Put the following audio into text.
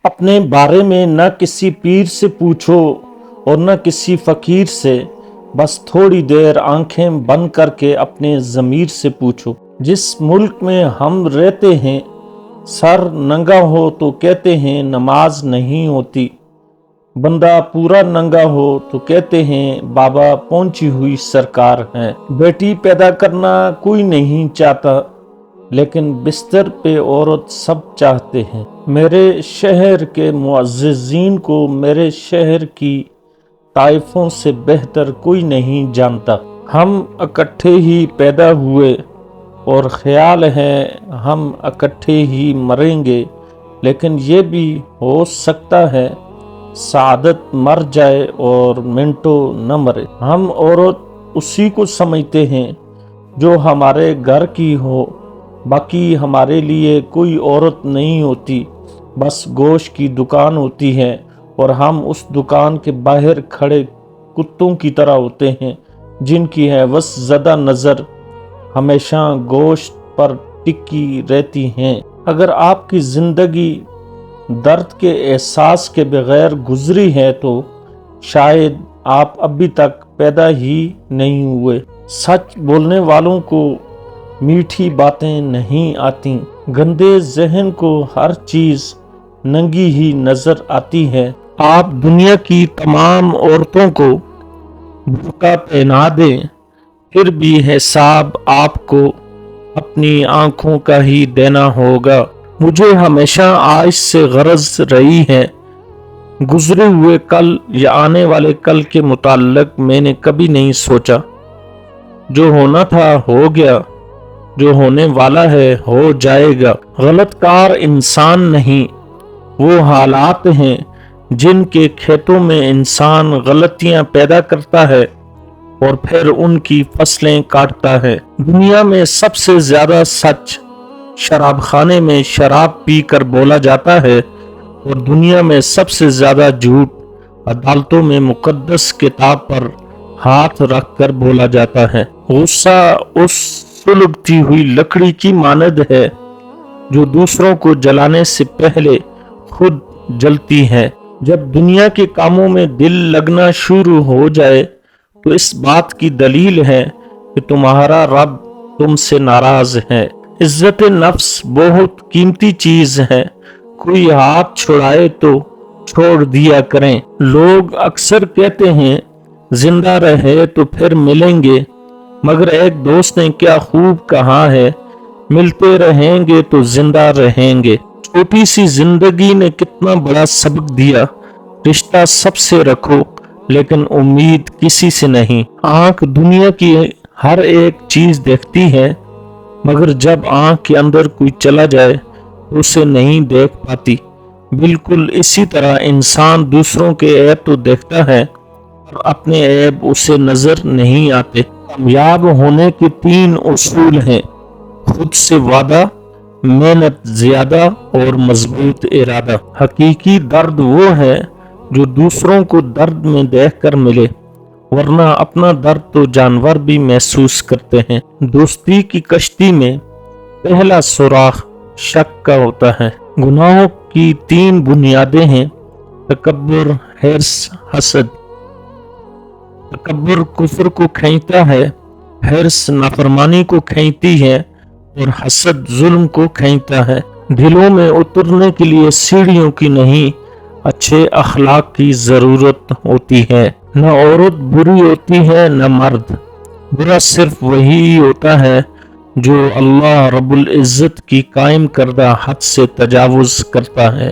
اپنے بارے میں نہ کسی پیر سے پوچھو اور نہ کسی فقیر سے، بس تھوڑی دیر آنکھیں بند کر کے اپنے ضمیر سے پوچھو۔ جس ملک میں ہم رہتے ہیں سر ننگا ہو تو کہتے ہیں نماز نہیں ہوتی، بندہ پورا ننگا ہو تو کہتے ہیں بابا پہنچی ہوئی سرکار ہے۔ بیٹی پیدا کرنا کوئی نہیں چاہتا، لیکن بستر پہ عورت سب چاہتے ہیں۔ میرے شہر کے معززین کو میرے شہر کی طائفوں سے بہتر کوئی نہیں جانتا۔ ہم اکٹھے ہی پیدا ہوئے اور خیال ہے ہم اکٹھے ہی مریں گے، لیکن یہ بھی ہو سکتا ہے سعادت مر جائے اور منٹو نہ مرے۔ ہم عورت اسی کو سمجھتے ہیں جو ہمارے گھر کی ہو، باقی ہمارے لیے کوئی عورت نہیں ہوتی، بس گوشت کی دکان ہوتی ہے اور ہم اس دکان کے باہر کھڑے کتوں کی طرح ہوتے ہیں جن کی ہوس زدہ نظر ہمیشہ گوشت پر ٹکی رہتی ہیں۔ اگر آپ کی زندگی درد کے احساس کے بغیر گزری ہے تو شاید آپ ابھی تک پیدا ہی نہیں ہوئے۔ سچ بولنے والوں کو میٹھی باتیں نہیں آتی، گندے ذہن کو ہر چیز ننگی ہی نظر آتی ہے۔ آپ دنیا کی تمام عورتوں کو برقع پہنا دیں، پھر بھی حساب آپ کو اپنی آنکھوں کا ہی دینا ہوگا۔ مجھے ہمیشہ آج سے غرض رہی ہے، گزرے ہوئے کل یا آنے والے کل کے متعلق میں نے کبھی نہیں سوچا۔ جو ہونا تھا ہو گیا، جو ہونے والا ہے ہو جائے گا۔ غلط کار انسان نہیں، وہ حالات ہیں جن کے کھیتوں میں انسان غلطیاں پیدا کرتا ہے اور پھر ان کی فصلیں کاٹتا ہے۔ دنیا میں سب سے زیادہ سچ شراب خانے میں شراب پی کر بولا جاتا ہے اور دنیا میں سب سے زیادہ جھوٹ عدالتوں میں مقدس کتاب پر ہاتھ رکھ کر بولا جاتا ہے۔ غصہ اس سلگتی ہوئی لکڑی کی مانند ہے جو دوسروں کو جلانے سے پہلے خود جلتی ہے۔ جب دنیا کے کاموں میں دل لگنا شروع ہو جائے تو اس بات کی دلیل ہے کہ تمہارا رب تم سے ناراض ہے۔ عزت نفس بہت قیمتی چیز ہے، کوئی ہاتھ چھڑائے تو چھوڑ دیا کریں۔ لوگ اکثر کہتے ہیں زندہ رہے تو پھر ملیں گے، مگر ایک دوست نے کیا خوب کہا ہے، ملتے رہیں گے تو زندہ رہیں گے۔ چھوٹی سی زندگی نے کتنا بڑا سبق دیا، رشتہ سب سے رکھو لیکن امید کسی سے نہیں۔ آنکھ دنیا کی ہر ایک چیز دیکھتی ہے، مگر جب آنکھ کے اندر کوئی چلا جائے تو اسے نہیں دیکھ پاتی۔ بالکل اسی طرح انسان دوسروں کے عیب تو دیکھتا ہے اور اپنے عیب اسے نظر نہیں آتے۔ کامیاب ہونے کے 3 اصول ہیں: خود سے وعدہ، محنت زیادہ اور مضبوط ارادہ۔ حقیقی درد وہ ہے جو دوسروں کو درد میں دیکھ کر ملے، ورنہ اپنا درد تو جانور بھی محسوس کرتے ہیں۔ دوستی کی کشتی میں پہلا سوراخ شک کا ہوتا ہے۔ گناہوں کی 3 بنیادیں ہیں: تکبر، حرص، حسد۔ تکبر کفر کو کھینچتا ہے، حرص نافرمانی کو کھینچتی ہے اور حسد ظلم کو کھینچتا ہے۔ دلوں میں اترنے کے لیے سیڑھیوں کی نہیں، اچھے اخلاق کی ضرورت ہوتی ہے۔ نہ عورت بری ہوتی ہے نہ مرد، برا صرف وہی ہوتا ہے جو اللہ رب العزت کی قائم کردہ حد سے تجاوز کرتا ہے۔